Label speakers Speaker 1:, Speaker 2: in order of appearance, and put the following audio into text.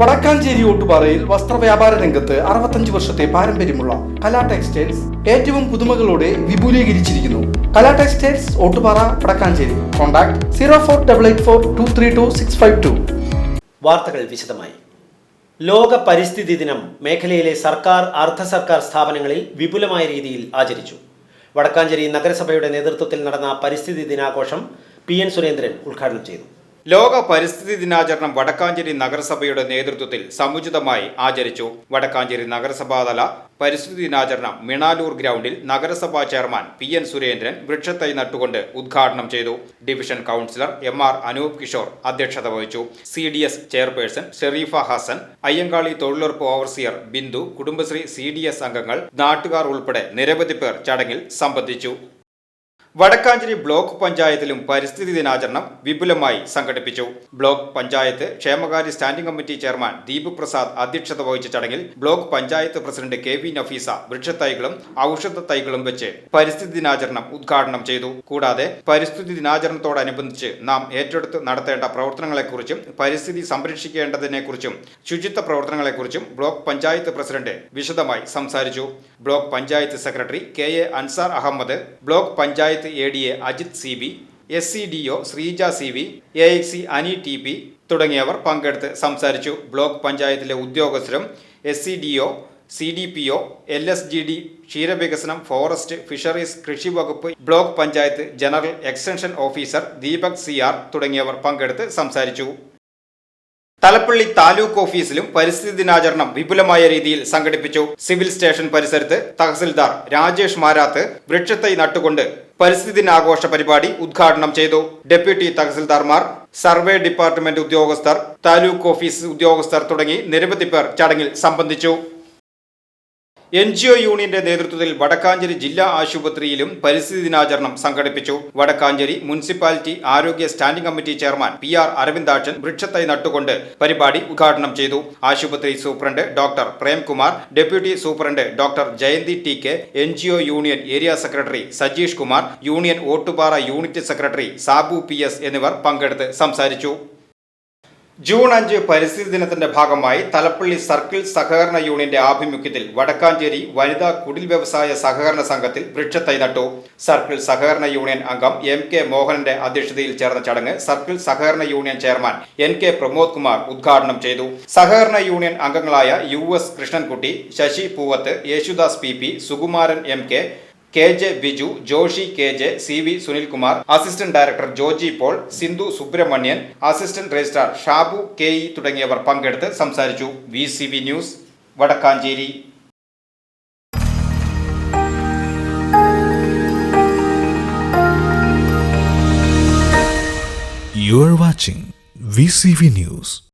Speaker 1: വടക്കാഞ്ചേരി ഓട്ടുപാറയിൽ വസ്ത്രവ്യാപാര രംഗത്ത് 65 വർഷത്തെ പാരമ്പര്യമുള്ള കലാ ടെക്സ്റ്റൈൽസ് ഏറ്റവും പുതുമകളോടെ വിപുലീകരിച്ചിരിക്കുന്നു. കലാ ടെക്സ്റ്റൈൽസ് ഓട്ടുപാറ വടക്കാഞ്ചേരി. കോൺടാക്ട് 0488423262.
Speaker 2: വാർത്തകൾ വിശദമായി. ലോക പരിസ്ഥിതി ദിനം മേഖലയിലെ സർക്കാർ അർദ്ധ സർക്കാർ സ്ഥാപനങ്ങളിൽ വിപുലമായ രീതിയിൽ ആചരിച്ചു. വടക്കാഞ്ചേരി നഗരസഭയുടെ നേതൃത്വത്തിൽ നടന്ന പരിസ്ഥിതി ദിനാഘോഷം PN സുരേന്ദ്രൻ ഉദ്ഘാടനം ചെയ്തു.
Speaker 3: ലോക പരിസ്ഥിതി ദിനാചരണം വടക്കാഞ്ചേരി നഗരസഭയുടെ നേതൃത്വത്തിൽ സമുചിതമായി ആചരിച്ചു. വടക്കാഞ്ചേരി നഗരസഭാതല പരിസ്ഥിതി ദിനാചരണം മിണാലൂർ ഗ്രൗണ്ടിൽ നഗരസഭാ ചെയർമാൻ PN സുരേന്ദ്രൻ വൃക്ഷത്തൈ നട്ടുകൊണ്ട് ഉദ്ഘാടനം ചെയ്തു. Division councillor MR Anoop Kishore അധ്യക്ഷത വഹിച്ചു. CDS ചെയർപേഴ്സൺ ഷെരീഫ ഹസൻ, അയ്യങ്കാളി തൊഴിലുറപ്പ് ഓവർസിയർ ബിന്ദു, കുടുംബശ്രീ CDS അംഗങ്ങൾ, നാട്ടുകാർ ഉൾപ്പെടെ നിരവധി പേർ ചടങ്ങിൽ സംബന്ധിച്ചു. വടക്കാഞ്ചേരി ബ്ലോക്ക് പഞ്ചായത്തിലും പരിസ്ഥിതി ദിനാചരണം വിപുലമായി സംഘടിപ്പിച്ചു. ബ്ലോക്ക് പഞ്ചായത്ത് ക്ഷേമകാര്യ standing committee chairman Deep Prasad അധ്യക്ഷത വഹിച്ച ചടങ്ങിൽ block panchayat president KV Nafeesa വൃക്ഷത്തൈകളും ഔഷധ തൈകളും വെച്ച് പരിസ്ഥിതി ദിനാചരണം ഉദ്ഘാടനം ചെയ്തു. കൂടാതെ പരിസ്ഥിതി ദിനാചരണത്തോടനുബന്ധിച്ച് നാം ഏറ്റെടുത്ത് നടത്തേണ്ട പ്രവർത്തനങ്ങളെക്കുറിച്ചും പരിസ്ഥിതി സംരക്ഷിക്കേണ്ടതിനെക്കുറിച്ചും ശുചിത്വ പ്രവർത്തനങ്ങളെക്കുറിച്ചും ബ്ലോക്ക് പഞ്ചായത്ത് പ്രസിഡന്റ് വിശദമായി സംസാരിച്ചു. Block panchayat secretary KA Ansar Ahammed, block panchayat ADA Ajith CB, SCDO Sreeja CV, AXC Ani TP തുടങ്ങിയവർ പങ്കെടുത്ത് സംസാരിച്ചു. ബ്ലോക്ക് പഞ്ചായത്തിലെ ഉദ്യോഗസ്ഥരും SCDO, CDPO, LSGD, ക്ഷീരവികസനം, ഫോറസ്റ്റ്, ഫിഷറീസ്, കൃഷി വകുപ്പ്, block panchayat general extension officer Deepak CR തുടങ്ങിയവർ പങ്കെടുത്ത് സംസാരിച്ചു. തലപ്പള്ളി താലൂക്ക് ഓഫീസിലും പരിസ്ഥിതി ദിനാചരണം വിപുലമായ രീതിയിൽ സംഘടിപ്പിച്ചു. സിവിൽ സ്റ്റേഷൻ പരിസരത്ത് തഹസിൽദാർ രാജേഷ് മാരാത്ത് വൃക്ഷത്തൈ നട്ടുകൊണ്ട് പരിസ്ഥിതി ദിനാഘോഷ പരിപാടി ഉദ്ഘാടനം ചെയ്തു. ഡെപ്യൂട്ടി തഹസിൽദാർമാർ, സർവേ ഡിപ്പാർട്ട്മെന്റ് ഉദ്യോഗസ്ഥർ, താലൂക്ക് ഓഫീസ് ഉദ്യോഗസ്ഥർ തുടങ്ങി നിരവധി പേർ ചടങ്ങിൽ സംബന്ധിച്ചു. NGO യൂണിയന്റെ നേതൃത്വത്തിൽ വടക്കാഞ്ചേരി ജില്ലാ ആശുപത്രിയിലും പരിസ്ഥിതി ദിനാചരണം സംഘടിപ്പിച്ചു. വടക്കാഞ്ചേരി മുനിസിപ്പാലിറ്റി ആരോഗ്യ standing committee chairman PR Aravindakshan വൃക്ഷത്തൈ നട്ടുകൊണ്ട് പരിപാടി ഉദ്ഘാടനം ചെയ്തു. ആശുപത്രി superintendent doctor Premkumar, deputy superintendent doctor Jayanthi TK, NGO union area secretary Sajeesh Kumar, union Ottupara unit secretary Sabu PS എന്നിവർ പങ്കെടുത്ത് സംസാരിച്ചു. ജൂൺ 5 പരിസ്ഥിതി ദിനത്തിന്റെ ഭാഗമായി തലപ്പള്ളി സർക്കിൾ സഹകരണ യൂണിയന്റെ ആഭിമുഖ്യത്തിൽ വടക്കാഞ്ചേരി വനിതാ കുടിൽ വ്യവസായ സഹകരണ സംഘത്തിൽ വൃക്ഷത്തൈ നട്ടു. സർക്കിൾ സഹകരണ യൂണിയൻ അംഗം MK മോഹനന്റെ അധ്യക്ഷതയിൽ ചേർന്ന ചടങ്ങ് സർക്കിൾ സഹകരണ union chairman NK Pramod Kumar ഉദ്ഘാടനം ചെയ്തു. സഹകരണ യൂണിയൻ അംഗങ്ങളായ US Krishnankutty, Sasi Poovath, Yesudas PP, Sukumaran MK, KJ Biju, Joshy KJ, CV Sunilkumar, assistant director Joji Paul, Sindhu Subramanian, assistant registrar Shabu KE തുടങ്ങിയവർ പങ്കെടുത്ത് സംസാരിച്ചു. VCV news Vadakkanchery.
Speaker 4: You are watching VCV News.